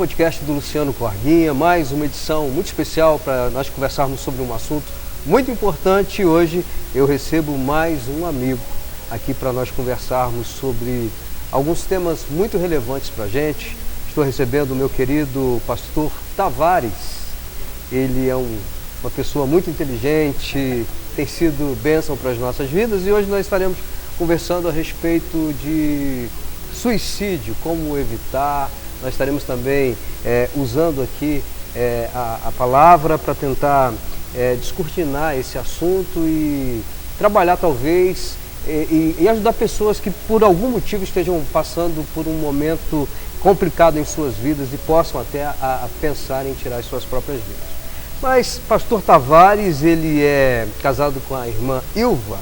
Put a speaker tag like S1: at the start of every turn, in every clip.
S1: podcast do Luciano Corguinha, mais uma edição muito especial para nós conversarmos sobre um assunto muito importante. Hoje eu recebo mais um amigo aqui para nós conversarmos sobre alguns temas muito relevantes para a gente. Estou recebendo o meu querido pastor Tavares. Ele é uma pessoa muito inteligente, tem sido bênção para as nossas vidas, e hoje nós estaremos conversando a respeito de suicídio, como evitar. Nós estaremos também usando aqui a palavra para tentar descortinar esse assunto e trabalhar talvez e ajudar pessoas que por algum motivo estejam passando por um momento complicado em suas vidas e possam até a pensar em tirar as suas próprias vidas. Mas pastor Tavares, ele é casado com a irmã Ilva,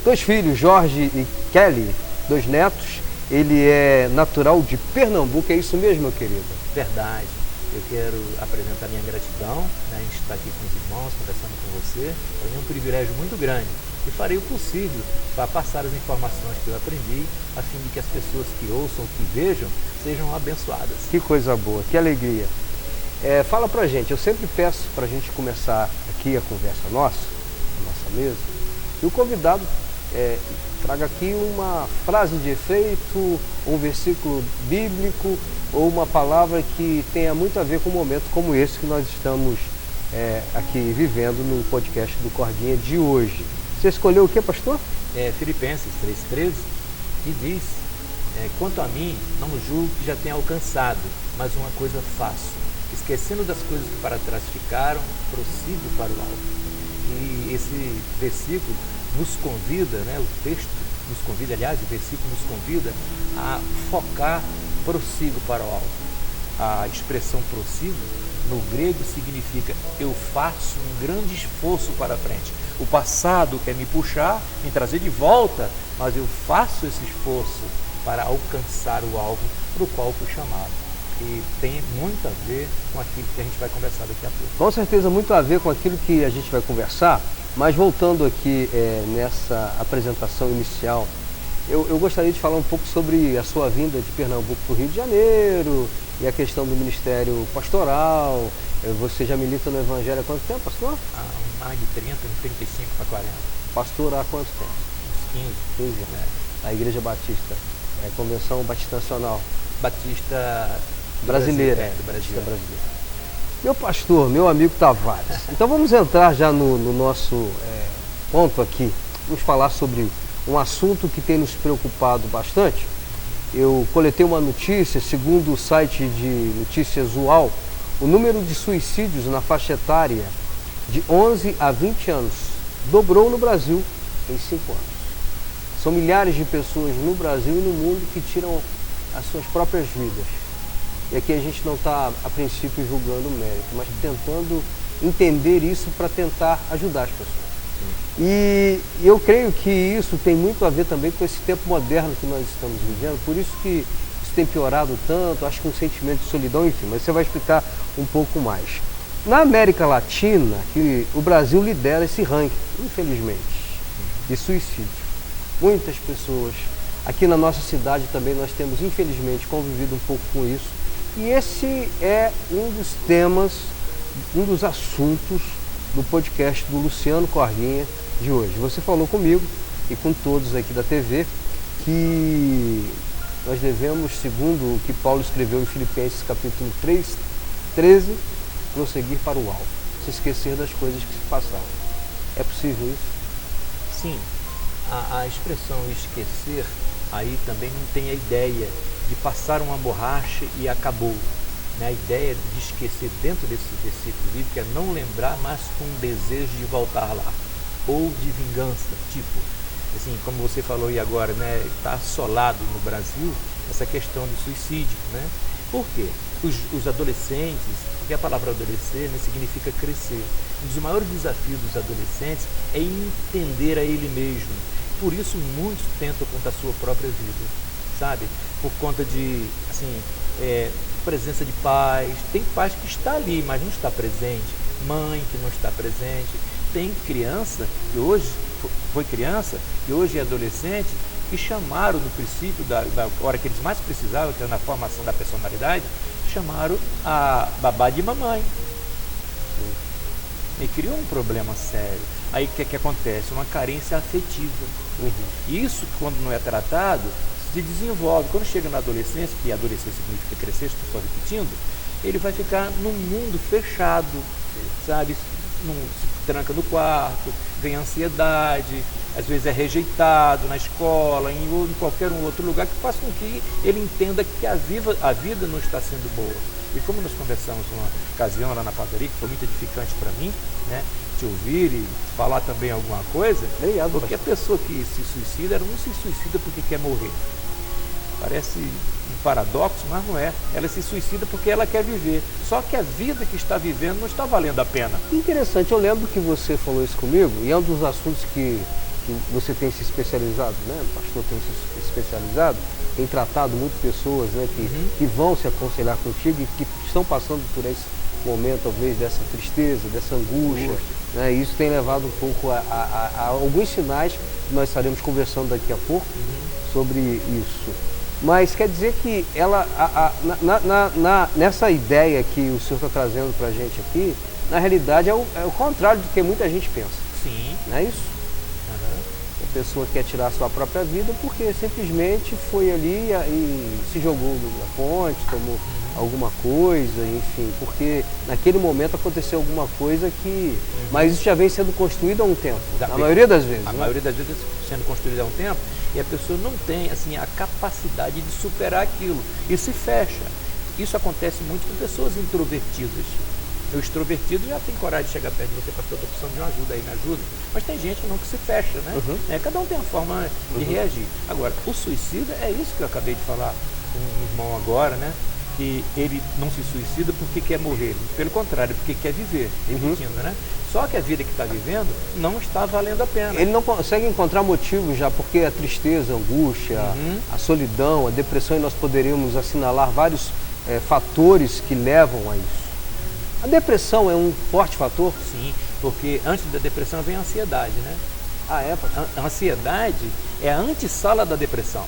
S1: 2 filhos, Jorge e Kelly, 2 netos. Ele é natural de Pernambuco, é isso mesmo, meu querido?
S2: Verdade. Eu quero apresentar minha gratidão, né, em estar aqui com os irmãos, conversando com você. Para mim é um privilégio muito grande e farei o possível para passar as informações que eu aprendi, a fim de que as pessoas que ouçam, que vejam, sejam abençoadas.
S1: Que coisa boa, que alegria. Fala pra gente, eu sempre peço pra gente começar aqui a conversa nossa mesa, e o convidado traga aqui uma frase de efeito, um versículo bíblico ou uma palavra que tenha muito a ver com um momento como esse que nós estamos aqui vivendo no podcast do Corguinha de hoje. Você escolheu o que, pastor?
S2: Filipenses 3,13, e diz, quanto a mim, não julgo que já tenha alcançado, mas uma coisa faço, esquecendo das coisas que para trás ficaram, prossigo para o alto. E esse versículo nos convida, né, o texto nos convida, aliás, o versículo nos convida a focar, prossigo para o alto. A expressão prossigo, no grego, significa eu faço um grande esforço para a frente. O passado quer me puxar, me trazer de volta, mas eu faço esse esforço para alcançar o alvo para o qual fui chamado. E tem muito a ver com aquilo que a gente vai conversar daqui a pouco.
S1: Com certeza, muito a ver com aquilo que a gente vai conversar, mas voltando aqui nessa apresentação inicial, eu gostaria de falar um pouco sobre a sua vinda de Pernambuco para o Rio de Janeiro e a questão do ministério pastoral. Você já milita no Evangelho há quanto tempo, pastor?
S2: Há mais de 30, 35 para 40.
S1: Pastor há quanto tempo?
S2: Uns 15.
S1: 15 anos. A Igreja Batista, Convenção Batista Nacional.
S2: Batista
S1: Brasileira.
S2: Do Brasil.
S1: Batista brasileira. Meu pastor, meu amigo Tavares. Então vamos entrar já no nosso ponto aqui. Vamos falar sobre um assunto que tem nos preocupado bastante. Eu coletei uma notícia, segundo o site de notícias UOL, o número de suicídios na faixa etária de 11 a 20 anos dobrou no Brasil em 5 anos. São milhares de pessoas no Brasil e no mundo que tiram as suas próprias vidas. E aqui a gente não está, a princípio, julgando o mérito, mas tentando entender isso para tentar ajudar as pessoas. E eu creio que isso tem muito a ver também com esse tempo moderno que nós estamos vivendo, por isso que isso tem piorado tanto, acho que um sentimento de solidão, enfim, mas você vai explicar um pouco mais. Na América Latina, que o Brasil lidera esse ranking, infelizmente, de suicídio. Muitas pessoas, aqui na nossa cidade também nós temos, infelizmente, convivido um pouco com isso. E esse é um dos temas, um dos assuntos do podcast do Luciano Corguinha de hoje. Você falou comigo e com todos aqui da TV que nós devemos, segundo o que Paulo escreveu em Filipenses capítulo 3:13, prosseguir para o alto, se esquecer das coisas que se passaram. É possível isso?
S2: Sim. A expressão esquecer aí também não tem a ideia de passar uma borracha e acabou. A ideia de esquecer dentro desse versículo bíblico é não lembrar, mas com um desejo de voltar lá. Ou de vingança, tipo, assim, como você falou aí agora, né, está assolado no Brasil essa questão do suicídio, né? Por quê? Os adolescentes, porque a palavra adolescer, né, significa crescer. Um dos maiores desafios dos adolescentes é entender a ele mesmo. Por isso muitos tentam contra a sua própria vida, sabe? Por conta de, assim, presença de pais. Tem pais que está ali, mas não está presente. Mãe que não está presente. Tem criança que hoje foi criança e hoje é adolescente, que chamaram no princípio, da hora que eles mais precisavam, que era na formação da personalidade, chamaram a babá de mamãe. E criou um problema sério. Aí o que acontece? Uma carência afetiva. Isso, quando não é tratado, se desenvolve. Quando chega na adolescência, que adolescência significa crescer, estou só repetindo, ele vai ficar num mundo fechado, sabe? Se tranca no quarto, vem ansiedade, às vezes é rejeitado na escola, em qualquer outro lugar, que faz com que ele entenda que a vida não está sendo boa. E como nós conversamos numa ocasião lá na padaria, que foi muito edificante para mim, né, te ouvir e falar também alguma coisa, porque a pessoa que se suicida, ela não se suicida porque quer morrer. Parece um paradoxo, mas não é. Ela se suicida porque ela quer viver. Só que a vida que está vivendo não está valendo a pena.
S1: Interessante, eu lembro que você falou isso comigo, e é um dos assuntos que você tem se especializado, né? O pastor tem se especializado, tem tratado muitas pessoas, né, que vão se aconselhar contigo e que estão passando por esse momento, talvez, dessa tristeza, dessa angústia. Né? E isso tem levado um pouco a alguns sinais que nós estaremos conversando daqui a pouco sobre isso. Mas quer dizer que ela, nessa ideia que o senhor está trazendo para a gente aqui, na realidade é o contrário do que muita gente pensa.
S2: Sim.
S1: Não é isso? A pessoa quer tirar a sua própria vida porque simplesmente foi ali e se jogou na ponte, tomou alguma coisa, enfim, porque naquele momento aconteceu alguma coisa que... Mas isso já vem sendo construído há um tempo, na maioria das vezes.
S2: A maioria das vezes sendo construído há um tempo, e a pessoa não tem assim, a capacidade de superar aquilo e se fecha. Isso acontece muito com pessoas introvertidas. O extrovertido já tem coragem de chegar perto de você, pastor, estou precisando de uma ajuda aí, me ajuda. Mas tem gente que não, que se fecha, né? Cada um tem a forma de reagir. Agora, o suicida é isso que eu acabei de falar com um irmão agora, né? Que ele não se suicida porque quer morrer, pelo contrário, porque quer viver, repetindo, né? Só que a vida que está vivendo não está valendo a pena.
S1: Ele não consegue encontrar motivos já, porque a tristeza, a angústia, a solidão, a depressão, e nós poderíamos assinalar vários fatores que levam a isso. A depressão é um forte fator?
S2: Sim, porque antes da depressão vem a ansiedade, né? A ansiedade é a antessala da depressão.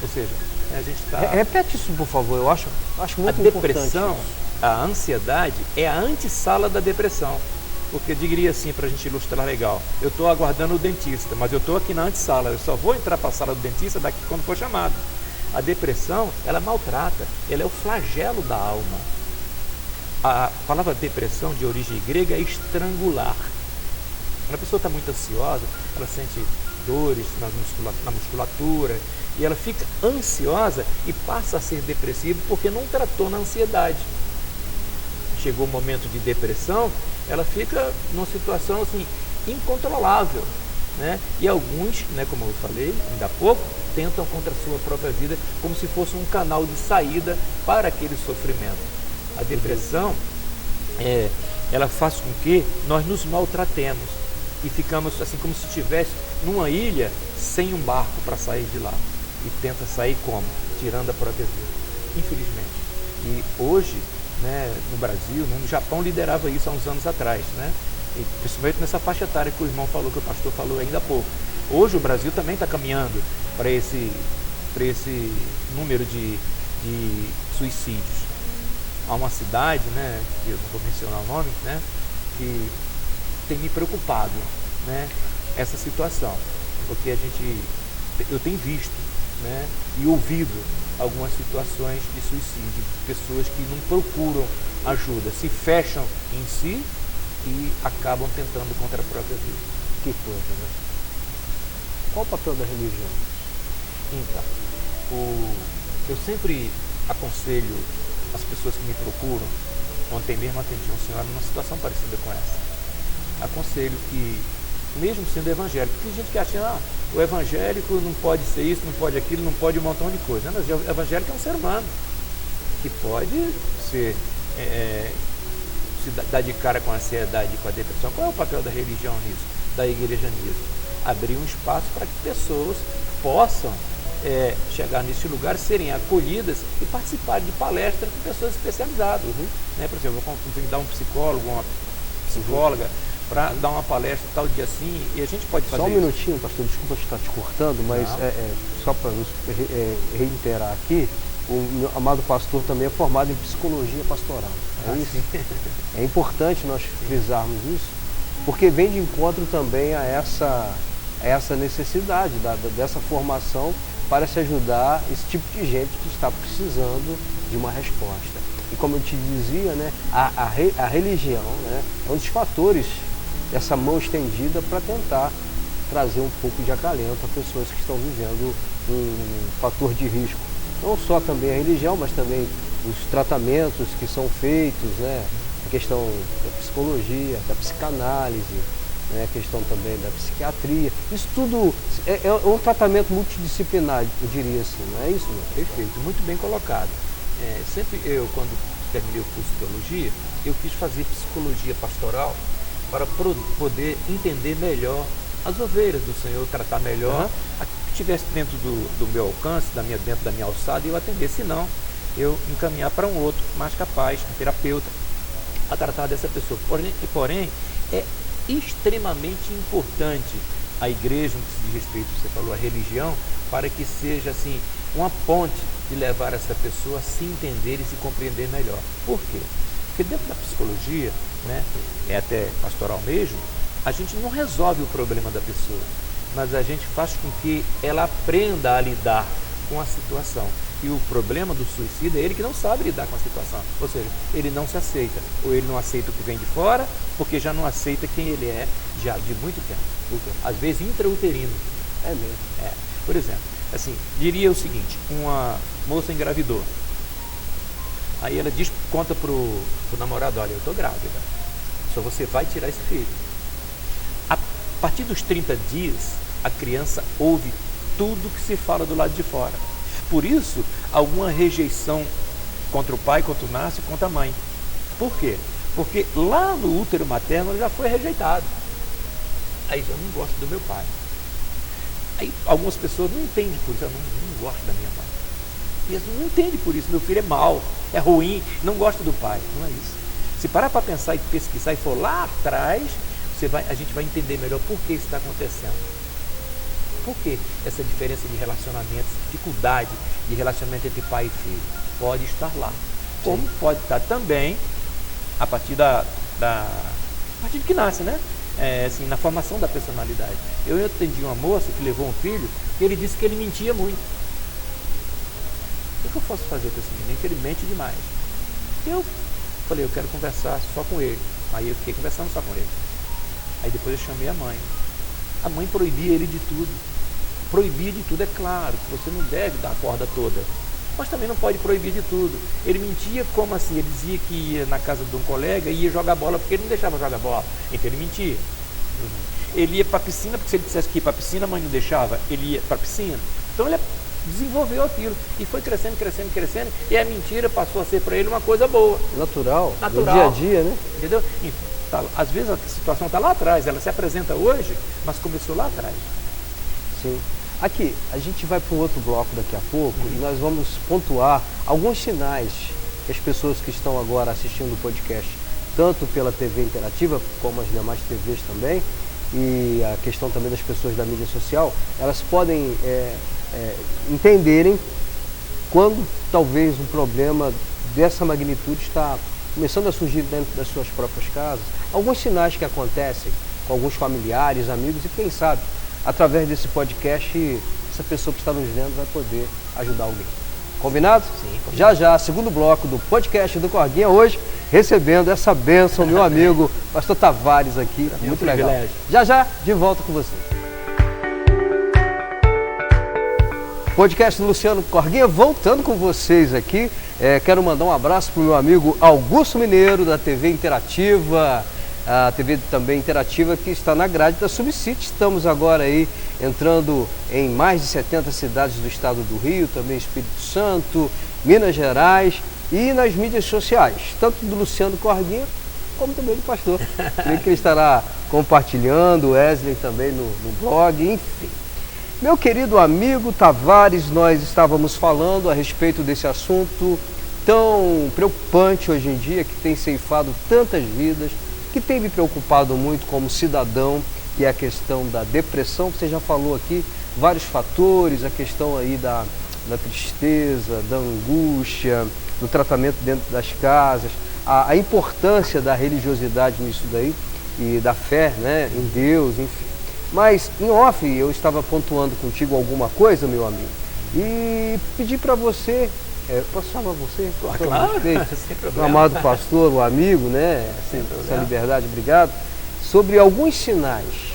S2: Ou seja, a gente está...
S1: Repete isso, por favor, eu acho muito importante.
S2: A depressão, a ansiedade é a antessala da depressão. Porque eu diria assim, para a gente ilustrar legal, eu estou aguardando o dentista, mas eu estou aqui na antessala, eu só vou entrar para a sala do dentista daqui quando for chamado. A depressão, ela maltrata, ela é o flagelo da alma. A palavra depressão, de origem grega, é estrangular. Quando a pessoa está muito ansiosa, ela sente dores na musculatura, e ela fica ansiosa e passa a ser depressiva porque não tratou na ansiedade. Chegou o momento de depressão, ela fica numa situação assim, incontrolável, né? E alguns, né, como eu falei ainda há pouco, tentam contra a sua própria vida como se fosse um canal de saída para aquele sofrimento. A depressão, ela faz com que nós nos maltratemos e ficamos assim como se estivesse numa ilha sem um barco para sair de lá. E tenta sair como? Tirando a própria vida, infelizmente. E hoje, né, no Brasil, no Japão liderava isso há uns anos atrás, né? E principalmente nessa faixa etária que o irmão falou, que o pastor falou ainda há pouco. Hoje o Brasil também está caminhando para esse número de suicídios. Há uma cidade, né, que eu não vou mencionar o nome, né, que tem me preocupado, né, essa situação, porque eu tenho visto, né, e ouvido algumas situações de suicídio, pessoas que não procuram ajuda, se fecham em si e acabam tentando contra a própria vida.
S1: Que coisa, né? Qual o papel da religião?
S2: Então, eu sempre aconselho as pessoas que me procuram. Ontem mesmo atendi uma senhora numa situação parecida com essa. Aconselho que, mesmo sendo evangélico, tem gente que acha, o evangélico não pode ser isso, não pode aquilo, não pode um montão de coisa. Mas o evangélico é um ser humano que pode ser, se dar de cara com a ansiedade e com a depressão. Qual é o papel da religião nisso, da igreja nisso? Abrir um espaço para que pessoas possam chegar nesse lugar, serem acolhidas e participarem de palestras com pessoas especializadas. Né? Por exemplo, eu vou convidar um psicólogo, uma psicóloga, para dar uma palestra tal dia assim, e a gente pode fazer
S1: Só um minutinho, pastor, desculpa estar te cortando, mas só para nos reiterar aqui, o meu amado pastor também é formado em psicologia pastoral. É isso? É importante nós frisarmos isso, porque vem de encontro também a essa necessidade dessa formação para se ajudar esse tipo de gente que está precisando de uma resposta. E como eu te dizia, né, a religião, né, é um dos fatores dessa mão estendida para tentar trazer um pouco de acalento a pessoas que estão vivendo um fator de risco. Não só também a religião, mas também os tratamentos que são feitos, né, a questão da psicologia, da psicanálise, né, a questão também da psiquiatria. Isso tudo é um tratamento multidisciplinar, eu diria assim, não é isso? Não?
S2: Perfeito, muito bem colocado. Sempre eu, quando terminei o curso de teologia, eu quis fazer psicologia pastoral para poder entender melhor as ovelhas do Senhor, tratar melhor, que estivesse dentro do meu alcance, dentro da minha alçada, e eu atender. Se não, eu encaminhar para um outro mais capaz, um terapeuta, a tratar dessa pessoa. Porém, é extremamente importante a igreja, no que se diz respeito, você falou, a religião, para que seja assim uma ponte de levar essa pessoa a se entender e se compreender melhor. Por quê? Porque dentro da psicologia, né, é até pastoral mesmo, a gente não resolve o problema da pessoa, mas a gente faz com que ela aprenda a lidar com a situação. E o problema do suicida é ele que não sabe lidar com a situação, ou seja, ele não se aceita, ou ele não aceita o que vem de fora, porque já não aceita quem ele é já de muito tempo, às vezes intrauterino.
S1: É mesmo.
S2: Por exemplo, assim, diria o seguinte, uma moça engravidou, aí ela conta pro namorado, olha, eu estou grávida, só você vai tirar esse filho. A partir dos 30 dias, a criança ouve tudo que se fala do lado de fora. Por isso, alguma rejeição contra o pai, contra o nasce, contra a mãe. Por quê? Porque lá no útero materno já foi rejeitado. Aí eu não gosto do meu pai. Aí algumas pessoas não entendem por isso, eu não gosto da minha mãe. E eles não entendem por isso, meu filho é mau, é ruim, não gosta do pai. Não é isso. Se parar para pensar e pesquisar e for lá atrás, a gente vai entender melhor por que isso está acontecendo. Por que essa diferença de relacionamentos, dificuldade de relacionamento entre pai e filho? Pode estar lá. Como pode estar também a partir a partir do que nasce, né? Assim, na formação da personalidade. Eu atendi uma moça que levou um filho e ele disse que ele mentia muito. O que eu posso fazer com esse menino? Que ele mente demais. Eu falei, eu quero conversar só com ele. Aí eu fiquei conversando só com ele. Aí depois eu chamei a mãe. A mãe proibia ele de tudo. Proibir de tudo, é claro, que você não deve dar a corda toda, mas também não pode proibir de tudo. Ele mentia como assim? Ele dizia que ia na casa de um colega e ia jogar bola porque ele não deixava jogar bola, então ele mentia. Ele ia para a piscina, porque se ele dissesse que ia para a piscina, a mãe não deixava, ele ia para a piscina. Então ele desenvolveu aquilo e foi crescendo, e a mentira passou a ser para ele uma coisa boa.
S1: Natural. No dia a dia, né?
S2: Entendeu? Às vezes a situação está lá atrás, ela se apresenta hoje, mas começou lá atrás.
S1: Sim. Aqui, a gente vai para um outro bloco daqui a pouco e nós vamos pontuar alguns sinais que as pessoas que estão agora assistindo o podcast, tanto pela TV interativa, como as demais TVs também, e a questão também das pessoas da mídia social, elas podem entenderem quando talvez um problema dessa magnitude está começando a surgir dentro das suas próprias casas. Alguns sinais que acontecem com alguns familiares, amigos e quem sabe, através desse podcast, essa pessoa que está nos vendo vai poder ajudar alguém. Combinado?
S2: Sim, combinado.
S1: Já, segundo bloco do podcast do Corguinha, hoje, recebendo essa bênção, meu amigo Pastor Tavares aqui, muito legal. Já, de volta com você. Podcast do Luciano Corguinha, voltando com vocês aqui. Quero mandar um abraço para o meu amigo Augusto Mineiro, da TV Interativa, a TV também interativa que está na grade da Subcity. Estamos agora aí entrando em mais de 70 cidades do estado do Rio, também Espírito Santo, Minas Gerais e nas mídias sociais, tanto do Luciano Corguinha como também do pastor. Creio que ele estará compartilhando, o Wesley também no blog, enfim. Meu querido amigo Tavares, nós estávamos falando a respeito desse assunto tão preocupante hoje em dia, que tem ceifado tantas vidas, que tem me preocupado muito como cidadão, que é a questão da depressão. Você já falou aqui vários fatores, a questão aí da da tristeza, da angústia, do tratamento dentro das casas, a importância da religiosidade nisso daí e da fé, né, em Deus, enfim. Mas em off eu estava pontuando contigo alguma coisa, meu amigo, e pedi para você, posso chamar você?
S2: Claro, sem
S1: o
S2: problema.
S1: amado pastor, o amigo, né, essa liberdade, obrigado, sobre alguns sinais,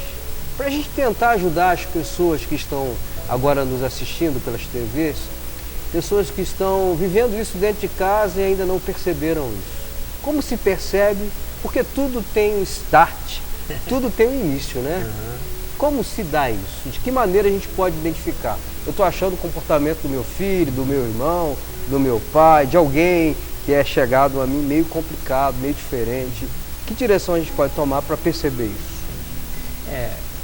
S1: para a gente tentar ajudar as pessoas que estão agora nos assistindo pelas TVs, pessoas que estão vivendo isso dentro de casa e ainda não perceberam isso. Como se percebe? Porque tudo tem um start, tudo tem um início, né?
S2: Uhum.
S1: Como se dá isso? De que maneira a gente pode identificar? Eu estou achando o comportamento do meu filho, do meu irmão, do meu pai, de alguém que é chegado a mim meio complicado, meio diferente. Que direção a gente pode tomar para perceber isso?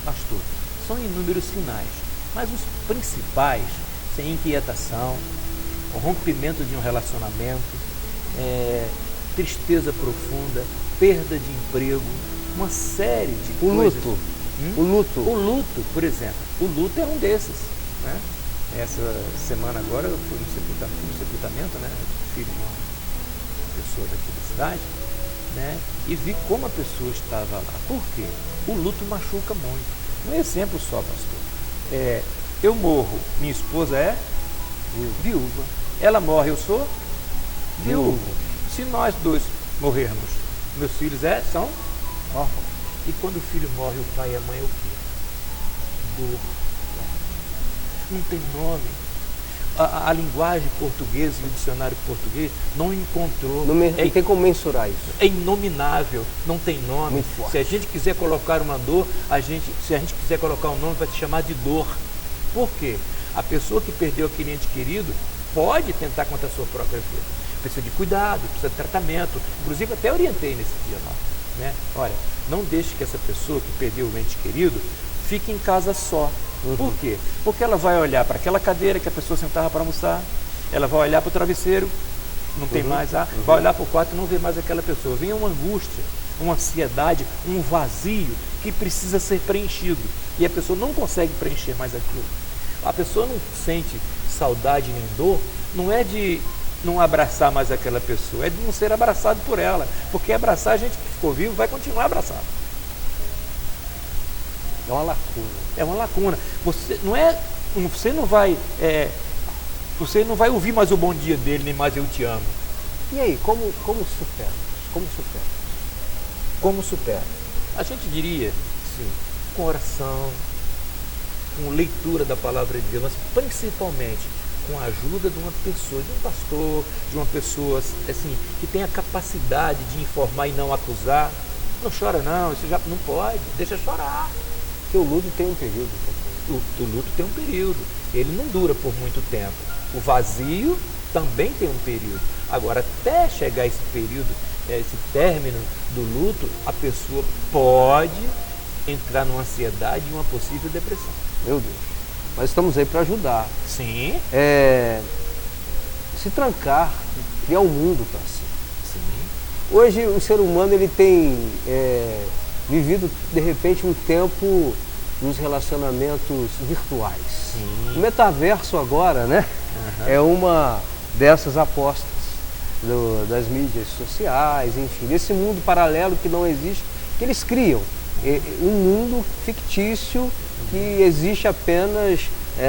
S2: Pastor, são inúmeros sinais, mas os principais, sem inquietação, o rompimento de um relacionamento, tristeza profunda, perda de emprego, uma série de coisas.
S1: Luto. O luto.
S2: O luto, por exemplo. O luto é um desses. Né? Essa semana agora eu fui no sepultamento, né, filho de uma pessoa daqui da cidade, né, e vi como a pessoa estava lá. Por quê? O luto machuca muito. Um exemplo só, pastor. Eu morro, minha esposa é viúva. Ela morre, eu sou viúvo. Se nós dois morrermos, meus filhos são órfãos. E quando o filho morre, o pai e a mãe é o quê? Dor. Não tem nome. A linguagem portuguesa e o dicionário português não encontrou.
S1: Não tem como mensurar isso.
S2: É inominável, não tem nome.
S1: Muito forte.
S2: Se a gente quiser colocar uma dor, se a gente quiser colocar um nome, vai se chamar de dor. Por quê? A pessoa que perdeu aquele ente querido pode tentar contra a sua própria vida. Precisa de cuidado, precisa de tratamento. Inclusive, até orientei nesse dia lá. Né? Olha, não deixe que essa pessoa que perdeu o ente querido fique em casa só.
S1: Uhum.
S2: Por quê? Porque ela vai olhar para aquela cadeira que a pessoa sentava para almoçar, ela vai olhar para o travesseiro, não tem mais, vai olhar para o quarto e não vê mais aquela pessoa. Vem uma angústia, uma ansiedade, um vazio que precisa ser preenchido. E a pessoa não consegue preencher mais aquilo. A pessoa não sente saudade nem dor, não é de não abraçar mais aquela pessoa, é de não ser abraçado por ela. Porque abraçar a gente que ficou vivo vai continuar abraçado.
S1: É uma lacuna.
S2: É uma lacuna. Você não vai ouvir mais o bom dia dele, nem mais eu te amo.
S1: E aí, como supera?
S2: Como supera? A gente diria, sim, com oração, com leitura da palavra de Deus, mas principalmente com a ajuda de uma pessoa, de um pastor, de uma pessoa assim, que tem a capacidade de informar e não acusar. Não chora não, isso já não pode, deixa chorar.
S1: Porque o luto tem um período.
S2: O luto tem um período, ele não dura por muito tempo. O vazio também tem um período. Agora, até chegar esse período, esse término do luto, a pessoa pode entrar numa ansiedade e uma possível depressão.
S1: Meu Deus. Mas estamos aí para ajudar.
S2: Sim.
S1: Se trancar, criar um mundo para si.
S2: Sim.
S1: Hoje o ser humano ele tem vivido de repente um tempo nos relacionamentos virtuais.
S2: Sim.
S1: O metaverso agora, né?
S2: Uhum.
S1: É uma dessas apostas das mídias sociais, enfim, desse mundo paralelo que não existe, que eles criam. Um mundo fictício que existe apenas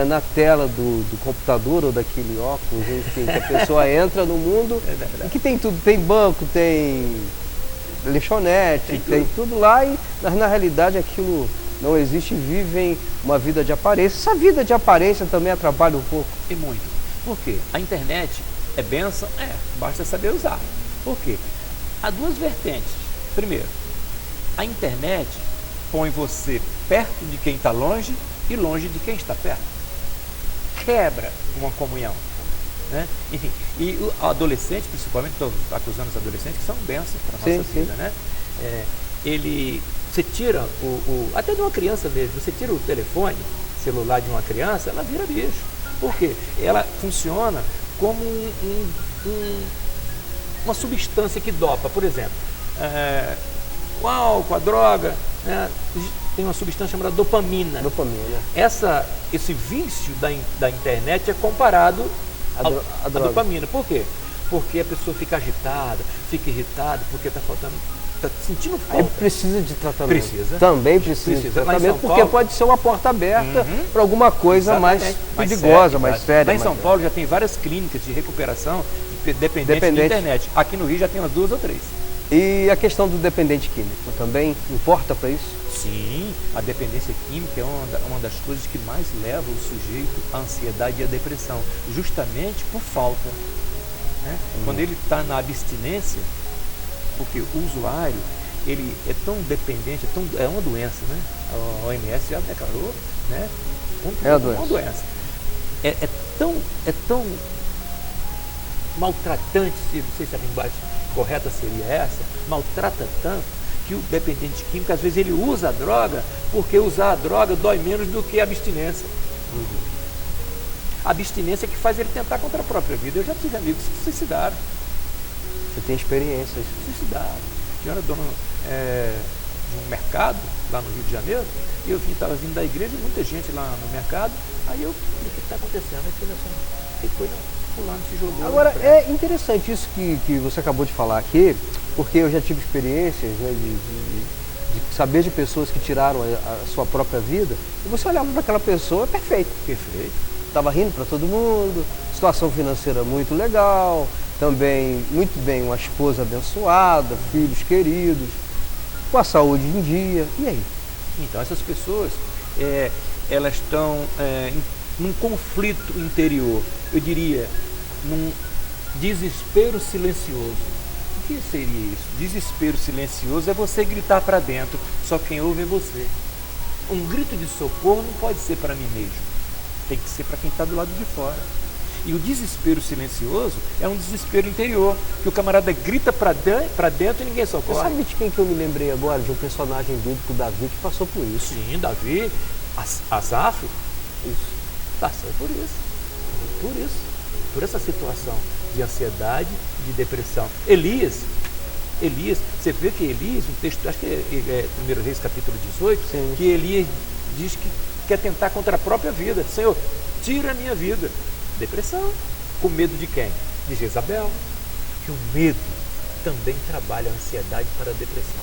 S1: na tela do computador ou daquele óculos, enfim, que a pessoa entra no mundo e que tem tudo, tem banco, tem lanchonete, tem tudo lá e na realidade aquilo não existe, vivem uma vida de aparência. Essa vida de aparência também atrapalha um pouco.
S2: E muito. Por quê? A internet é bênção? Basta saber usar. Por quê? Há duas vertentes. Primeiro, a internet põe você perto de quem está longe e longe de quem está perto. Quebra uma comunhão. Né? Enfim, e o adolescente, principalmente, estou acusando os adolescentes que são bênçãos para a nossa vida, né? Você tira até de uma criança mesmo, você tira o telefone celular de uma criança, ela vira bicho. Por quê? Ela funciona como uma substância que dopa, por exemplo, o álcool, a droga, né? tem uma substância chamada dopamina.
S1: Dopamina.
S2: Esse vício da internet é comparado à dopamina. Por quê? Porque a pessoa fica agitada, fica irritada, porque está sentindo falta.
S1: Aí precisa de tratamento.
S2: Precisa.
S1: Também precisa de tratamento, porque pode ser uma porta aberta para alguma coisa mais perigosa, mais séria.
S2: Lá em São Paulo já tem várias clínicas de recuperação dependente da internet. Aqui no Rio já tem umas 2 ou 3.
S1: E a questão do dependente químico também importa para isso?
S2: Sim, a dependência química é uma das coisas que mais leva o sujeito à ansiedade e à depressão, justamente por falta. Né? Quando ele está na abstinência, porque o usuário ele é tão dependente, é uma doença, né? A OMS já declarou, né? Uma doença. É tão maltratante, não sei se a linguagem correta seria essa, maltrata tanto que o dependente químico, às vezes ele usa a droga porque usar a droga dói menos do que a abstinência. A abstinência é que faz ele tentar contra a própria vida. Eu já tive amigos que se suicidaram.
S1: Você tem experiências?
S2: Se suicidaram. Eu era dono de um mercado lá no Rio de Janeiro, e eu estava vindo da igreja, muita gente lá no mercado, aí eu, o que está acontecendo? Aí foi, fulano se jogou.
S1: Agora, é interessante isso que você acabou de falar aqui, porque eu já tive experiências, né, de saber de pessoas que tiraram a sua própria vida, e você olhava para aquela pessoa, perfeito.
S2: Perfeito.
S1: Estava rindo para todo mundo, situação financeira muito legal, também muito bem, uma esposa abençoada, filhos queridos, com a saúde em dia, e aí?
S2: Então, essas pessoas, elas estão num conflito interior, eu diria, num desespero silencioso. O que seria isso? Desespero silencioso é você gritar para dentro, só quem ouve é você. Um grito de socorro não pode ser para mim mesmo, tem que ser para quem está do lado de fora. E o desespero silencioso é um desespero interior, que o camarada grita para dentro e ninguém socorre.
S1: Você sabe de quem que eu me lembrei agora? De um personagem bíblico, Davi, que passou por isso.
S2: Sim, Davi, Asaf,
S1: Isso.
S2: passou por isso. Por essa situação de ansiedade, de depressão. Elias, você vê que Elias, um texto, acho que é 1 Reis capítulo 18,
S1: Sim.
S2: que Elias diz que quer tentar contra a própria vida. Senhor, tira a minha vida. Depressão. Com medo de quem? De Jezabel. Que o medo também trabalha a ansiedade para a depressão.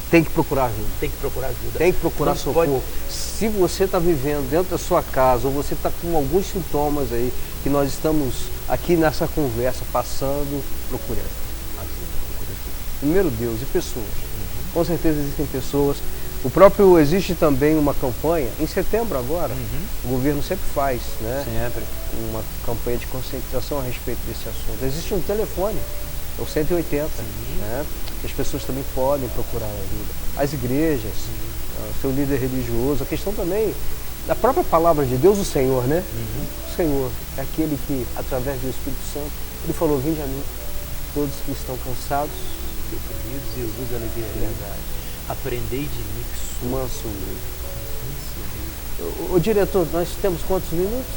S1: Tem que procurar ajuda.
S2: Tem que procurar ajuda.
S1: Tem que procurar
S2: Não
S1: socorro. Se você está vivendo dentro da sua casa, ou você está com alguns sintomas aí, que nós estamos aqui nessa conversa passando, procure ajuda. Primeiro Deus e pessoas. Com certeza existem pessoas. Existe também uma campanha, em setembro agora, o governo sempre faz, né?
S2: Sempre.
S1: Uma campanha de conscientização a respeito desse assunto. Existe um telefone, é o 180, né? As pessoas também podem procurar ajuda. As igrejas, o seu líder religioso, a questão também da própria palavra de Deus, o Senhor, né? O Senhor é aquele que, através do Espírito Santo, ele falou: vinde a mim, todos que estão cansados
S2: e oprimidos, e eu vos aliviarei.
S1: Verdade.
S2: Aprendei de mim que sou
S1: manso humilde. O diretor, nós temos quantos minutos?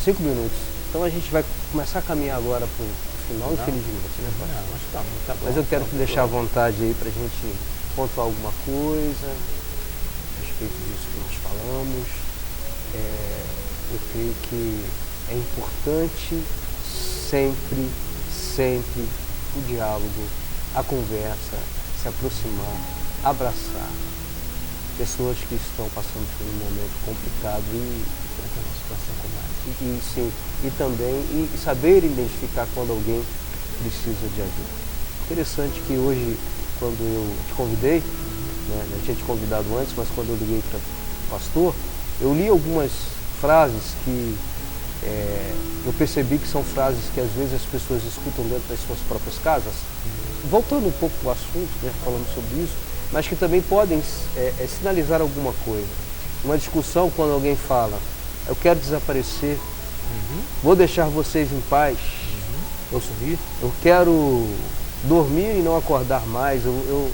S1: 5 minutos. Então a gente vai começar a caminhar agora para o final, infelizmente, né, pastor?
S2: Não, acho que tá bom.
S1: Mas eu quero te deixar à vontade aí para a gente pontuar alguma coisa a respeito disso que nós falamos. Eu creio que é importante sempre o diálogo, a conversa, se aproximar, abraçar pessoas que estão passando por um momento complicado e uma situação como essa. E também saber identificar quando alguém precisa de ajuda. Interessante que hoje, quando eu te convidei, né, eu tinha te convidado antes, mas quando eu liguei para o pastor, eu li algumas frases que eu percebi que são frases que às vezes as pessoas escutam dentro das suas próprias casas. Voltando um pouco para o assunto, né, falando sobre isso, mas que também podem sinalizar alguma coisa. Uma discussão quando alguém fala: eu quero desaparecer, vou deixar vocês em paz,
S2: vou sumir,
S1: eu quero dormir e não acordar mais, eu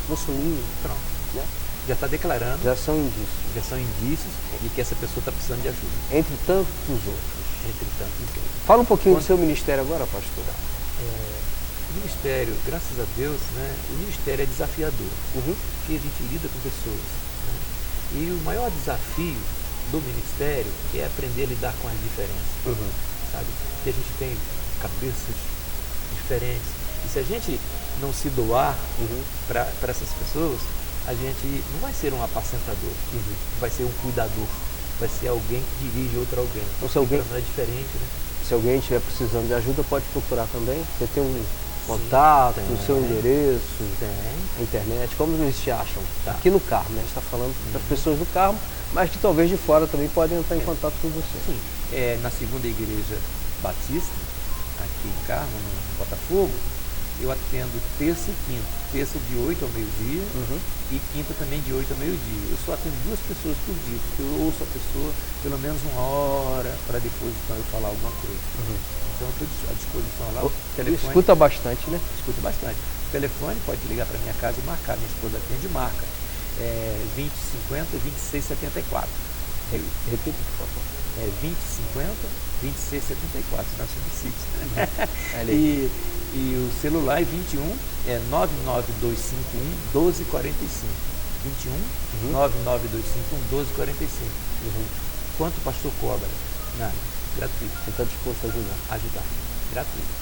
S1: vou sumir.
S2: Pronto. Já está declarando.
S1: Já são indícios.
S2: Já são indícios de que essa pessoa está precisando de ajuda.
S1: Entre tantos outros.
S2: Entre tantos outros.
S1: Fala um pouquinho do seu ministério agora, pastor.
S2: ministério, graças a Deus, né, o ministério é desafiador, porque a gente lida com pessoas. Né? E o maior desafio do ministério é aprender a lidar com as diferenças. Sabe? Que a gente tem cabeças diferentes. E se a gente não se doar para essas pessoas, a gente não vai ser um apacentador, vai ser um cuidador, vai ser alguém que dirige outro alguém.
S1: Então, se alguém
S2: não é diferente, né?
S1: Se alguém estiver precisando de ajuda, pode procurar também. Você tem um contato, o seu endereço, a internet, como eles te acham? Aqui no Carmo, né? A gente está falando das pessoas do Carmo, mas que talvez de fora também podem entrar em contato com você.
S2: Sim, na segunda igreja batista, aqui em Carmo, no Botafogo, eu atendo terça e quinta. Terça de 8 ao meio-dia e quinta também de 8 ao meio-dia. Eu só atendo 2 pessoas por dia, porque eu ouço a pessoa pelo menos 1 hora para depois então, eu falar alguma coisa. Então eu estou à disposição lá.
S1: Telefone, escuta bastante, né?
S2: Escuta bastante. O telefone pode ligar para minha casa e marcar. Minha esposa atende e marca. 2050 2674.
S1: Repita, por favor.
S2: 2050 2674, nosso sítio. E o celular é 21, 99251 1245. 21 99251 1245. Quanto o pastor cobra? Nada. Gratuito.
S1: Você está disposto a ajudar?
S2: Ajudar. Gratuito.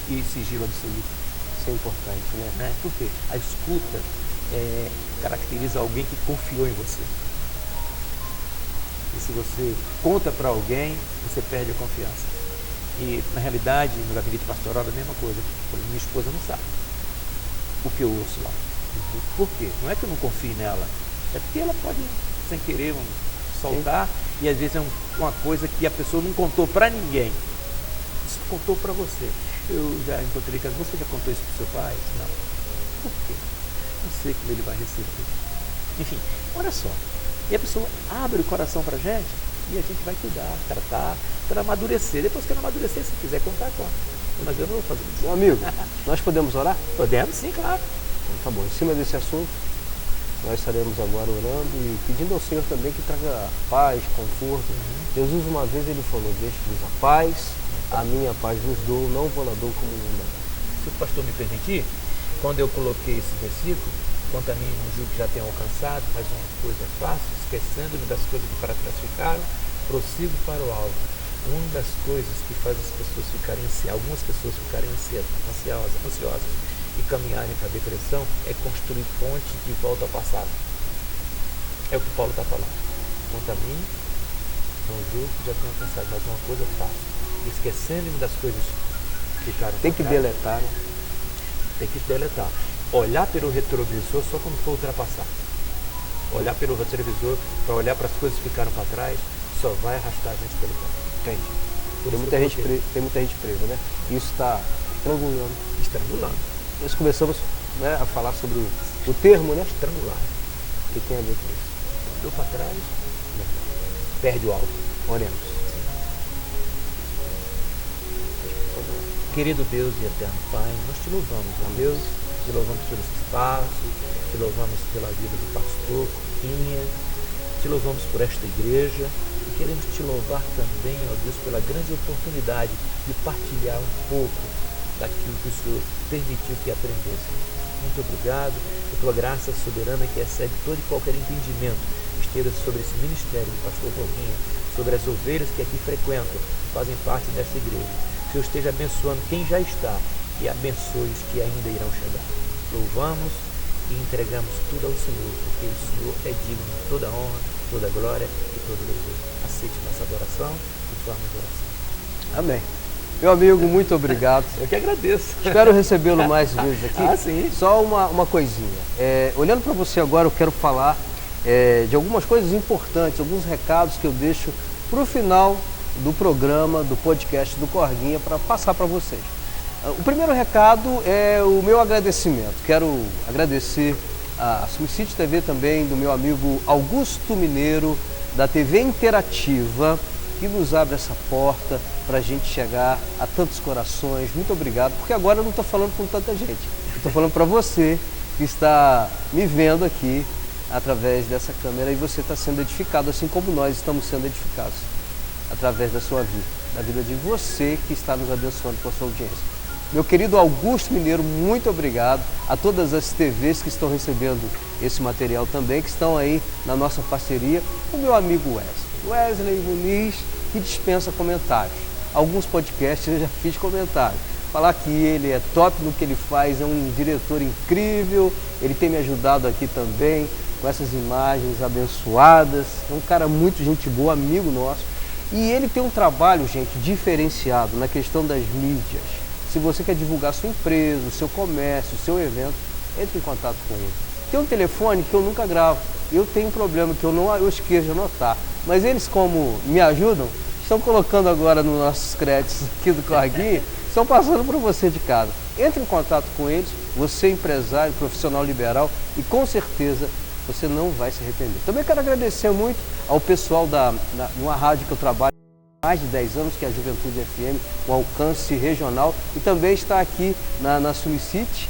S2: E sigilo absoluto.
S1: Isso é importante, né?
S2: Por quê? A escuta caracteriza alguém que confiou em você. E se você conta para alguém, você perde a confiança. E, na realidade, no gabinete pastoral é a mesma coisa. Minha esposa não sabe o que eu ouço lá. Por quê? Não é que eu não confie nela. É porque ela pode, sem querer, soltar. E às vezes é uma coisa que a pessoa não contou para ninguém. Isso contou para você. Eu já encontrei que você já contou isso para o seu pai? Não. Por quê? Não sei como ele vai receber. Enfim, olha só. E a pessoa abre o coração para a gente e a gente vai cuidar, tratar, para amadurecer. Depois que ela amadurecer, se quiser contar, conta. Mas eu não vou fazer isso.
S1: Meu amigo, nós podemos orar?
S2: Podemos, sim, claro.
S1: Então, tá bom. Em cima desse assunto, nós estaremos agora orando e pedindo ao Senhor também que traga paz, conforto. Jesus uma vez ele falou, deixe-vos a paz, a minha paz vos dou, não vou lá dou como o mundo dá.
S2: Se o pastor me permitir, quando eu coloquei esse versículo, quanto a mim não julgo que já tenho alcançado, mas uma coisa fácil, esquecendo-me das coisas que para trás ficaram, prossigo para o alvo. Uma das coisas que faz as pessoas ficarem algumas pessoas ficarem ansiosas e caminharem para a depressão é construir ponte de volta ao passado. É o que Paulo está falando. Quanto a mim, não julgo que já tenho alcançado, mas uma coisa fácil. Esquecendo-me das coisas que ficaram
S1: Tem que deletar, né?
S2: Tem que deletar. Olhar pelo retrovisor só quando for ultrapassar. Olhar pelo retrovisor para olhar para as coisas que ficaram para trás só vai arrastar a gente pelo pé.
S1: Entende? Tem muita gente presa, né? Isso está estrangulando.
S2: Estrangulando.
S1: Nós começamos, né, a falar sobre o termo, né?
S2: Estrangular.
S1: O que tem a ver com isso?
S2: Deu para trás, perde o alvo.
S1: Oremos.
S2: Querido Deus e eterno Pai, nós te louvamos, ó Deus, te louvamos pelo espaço, te louvamos pela vida do pastor Coquinha, te louvamos por esta igreja e queremos te louvar também, ó Deus, pela grande oportunidade de partilhar um pouco daquilo que o Senhor permitiu que aprendesse. Muito obrigado por tua graça soberana que excede todo e qualquer entendimento, esteja sobre esse ministério do pastor Coquinha, sobre as ovelhas que aqui frequentam, que fazem parte dessa igreja. Que o Senhor esteja abençoando quem já está e abençoe os que ainda irão chegar. Louvamos e entregamos tudo ao Senhor, porque o Senhor é digno de toda honra, toda glória e todo louvor. Aceite nossa adoração e forma de oração.
S1: Amém. Meu amigo, muito obrigado.
S2: Eu que agradeço.
S1: Espero recebê-lo mais vezes aqui.
S2: Sim.
S1: Só uma coisinha. Olhando para você agora, eu quero falar de algumas coisas importantes, alguns recados que eu deixo para o final do programa, do podcast do Corguinha, para passar para vocês. O primeiro recado é o meu agradecimento. Quero agradecer a Suicide TV também, do meu amigo Augusto Mineiro, da TV Interativa, que nos abre essa porta para a gente chegar a tantos corações. Muito obrigado, porque agora eu não estou falando com tanta gente. Estou falando para você que está me vendo aqui através dessa câmera e você está sendo edificado, assim como nós estamos sendo edificados através da sua vida, da vida de você que está nos abençoando com a sua audiência. Meu querido Augusto Mineiro, muito obrigado. A todas as TVs que estão recebendo esse material também, que estão aí na nossa parceria. O meu amigo Wesley Muniz, que dispensa comentários. Alguns podcasts eu já fiz comentários. Falar que ele é top no que ele faz, é um diretor incrível, ele tem me ajudado aqui também com essas imagens abençoadas. É um cara muito gente boa, amigo nosso. E ele tem um trabalho, gente, diferenciado na questão das mídias. Se você quer divulgar sua empresa, o seu comércio, o seu evento, entre em contato com ele. Tem um telefone que eu nunca gravo. Eu tenho um problema que eu esqueço de anotar. Mas eles, como me ajudam, estão colocando agora nos nossos créditos aqui do Corguinho, estão passando para você de casa. Entre em contato com eles, você é empresário, profissional liberal, e com certeza você não vai se arrepender. Também quero agradecer muito ao pessoal numa rádio que eu trabalho há mais de 10 anos, que é a Juventude FM, um alcance regional, e também está aqui na Sumicity,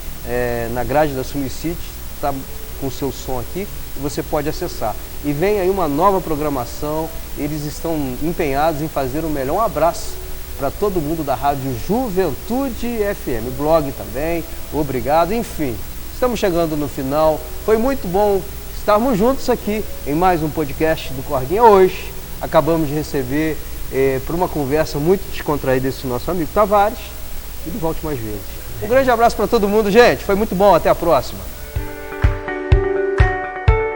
S1: na grade da Sumicity, está com o seu som aqui, e você pode acessar. E vem aí uma nova programação, eles estão empenhados em fazer o melhor. Um abraço para todo mundo da rádio Juventude FM, blog também, obrigado, enfim. Estamos chegando no final, foi muito bom estarmos juntos aqui em mais um podcast do Corguinha. Hoje acabamos de receber, por uma conversa muito descontraída, esse nosso amigo Tavares, e ele volte mais vezes. Um grande abraço para todo mundo, gente, foi muito bom, até a próxima.